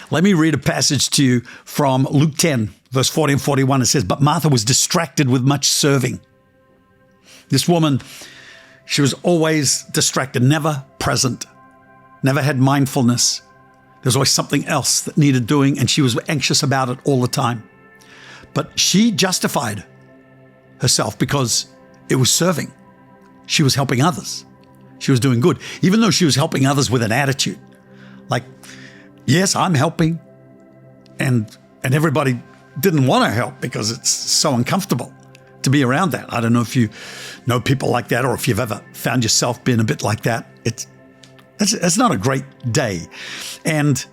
Let me read a passage to you from Luke 10, verse 40 and 41. It says, "But Martha was distracted with much serving." This woman, she was always distracted, never present, never had mindfulness. There's always something else that needed doing, and she was anxious about it all the time. But she justified herself because it was serving. She was helping others. She was doing good, even though she was helping others with an attitude. Like, yes, I'm helping. And everybody didn't want to help because it's so uncomfortable to be around that. I don't know if you know people like that or if you've ever found yourself being a bit like that. It's not a great day. And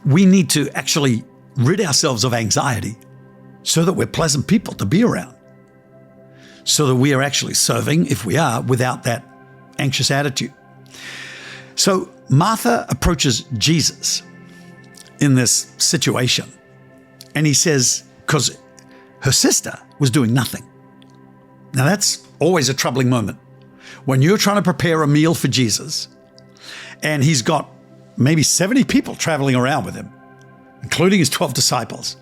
we need to actually rid ourselves of anxiety so that we're pleasant people to be around, so that we are actually serving, if we are, without that anxious attitude. So Martha approaches Jesus in this situation, and he says, because her sister was doing nothing. Now that's always a troubling moment. When you're trying to prepare a meal for Jesus, and he's got maybe 70 people traveling around with him, including his 12 disciples,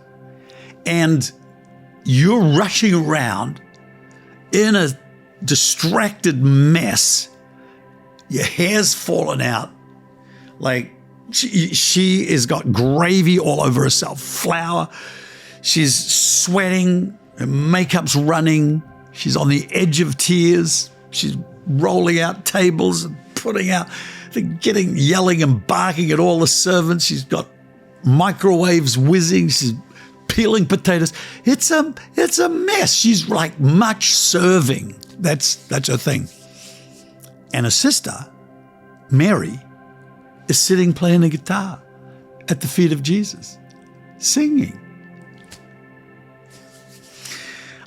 and you're rushing around in a distracted mess. Your hair's fallen out. Like she has got gravy all over herself, flour. She's sweating, her makeup's running. She's on the edge of tears. She's rolling out tables and putting out, yelling and barking at all the servants. She's got microwaves whizzing. She's peeling potatoes. It's a mess. She's like much serving. That's her thing. And her sister, Mary, is sitting playing the guitar at the feet of Jesus, singing.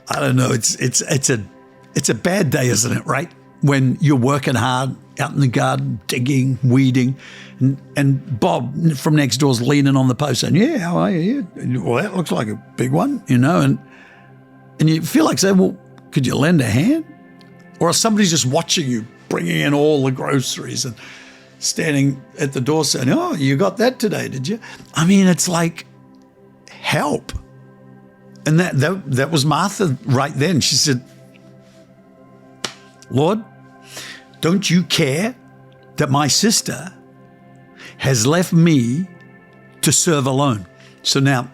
I don't know. It's a bad day, isn't it? Right? When you're working hard out in the garden, digging, weeding, and Bob from next door's leaning on the post saying, "Yeah, how are you? Well, that looks like a big one, and you feel like saying, well, could you lend a hand? Or somebody's just watching you bringing in all the groceries and standing at the door saying, "Oh, you got that today, did you?" I mean, it's like, help. And that was Martha right then. She said, "Lord, don't you care that my sister has left me to serve alone?" So now,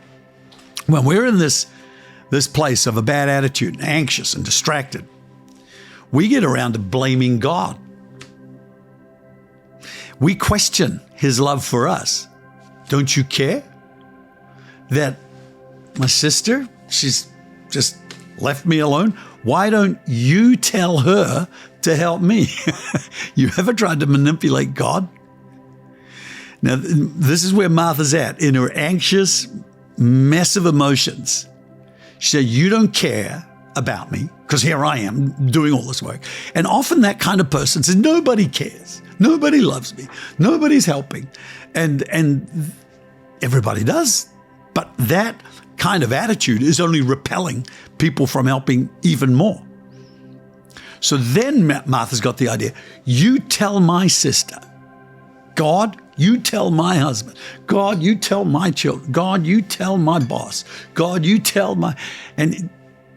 when we're in this place of a bad attitude, anxious and distracted, we get around to blaming God. We question his love for us. Don't you care that my sister, she's just left me alone? Why don't you tell her to help me? You ever tried to manipulate God? Now, this is where Martha's at in her anxious mess of emotions. She said, you don't care about me because here I am doing all this work. And often that kind of person says, nobody cares. Nobody loves me. Nobody's helping. And everybody does. But that kind of attitude is only repelling people from helping even more. So then Martha's got the idea. You tell my sister. God, you tell my husband. God, you tell my children. God, you tell my boss. God, you tell my... And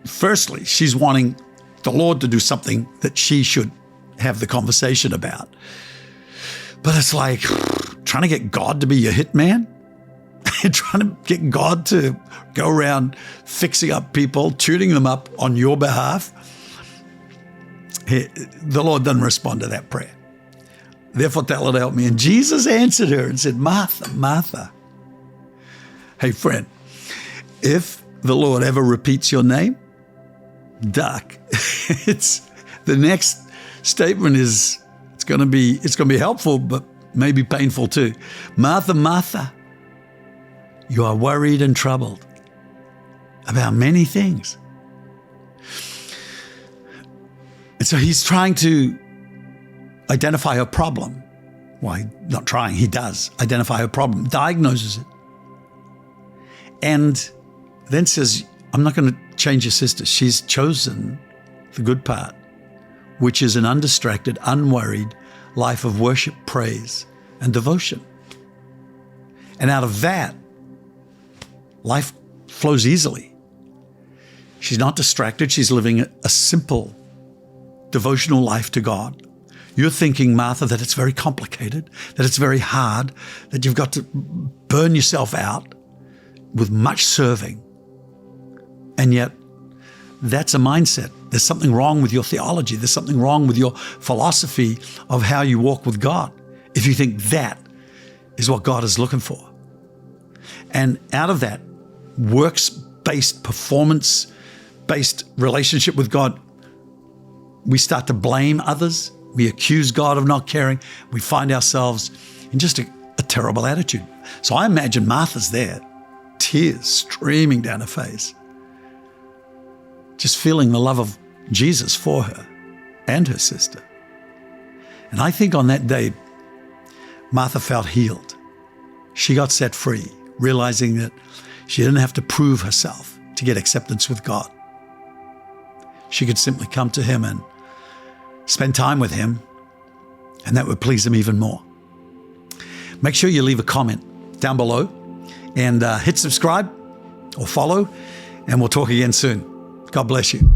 firstly, she's wanting the Lord to do something that she should have the conversation about. But it's like trying to get God to be your hitman. Trying to get God to go around fixing up people, tuning them up on your behalf. The Lord doesn't respond to that prayer. Therefore, tell her to help me. And Jesus answered her and said, Martha, Martha. Hey, friend, if the Lord ever repeats your name, duck. The next statement is it's going to be helpful, but maybe painful too. Martha, Martha, you are worried and troubled about many things. And so he's trying to identify her problem. Why, not trying, he does identify her problem, diagnoses it, and then says, I'm not going to change your sister. She's chosen the good part, which is an undistracted, unworried life of worship, praise, and devotion. And out of that, life flows easily. She's not distracted. She's living a simple devotional life to God. You're thinking, Martha, that it's very complicated, that it's very hard, that you've got to burn yourself out with much serving. And yet, that's a mindset. There's something wrong with your theology. There's something wrong with your philosophy of how you walk with God if you think that is what God is looking for. And out of that works-based, performance-based relationship with God, we start to blame others. We accuse God of not caring. We find ourselves in just a terrible attitude. So I imagine Martha's there, tears streaming down her face, just feeling the love of Jesus for her and her sister. And I think on that day, Martha felt healed. She got set free, realizing that she didn't have to prove herself to get acceptance with God. She could simply come to him and spend time with him, and that would please him even more. Make sure you leave a comment down below and hit subscribe or follow, and we'll talk again soon. God bless you.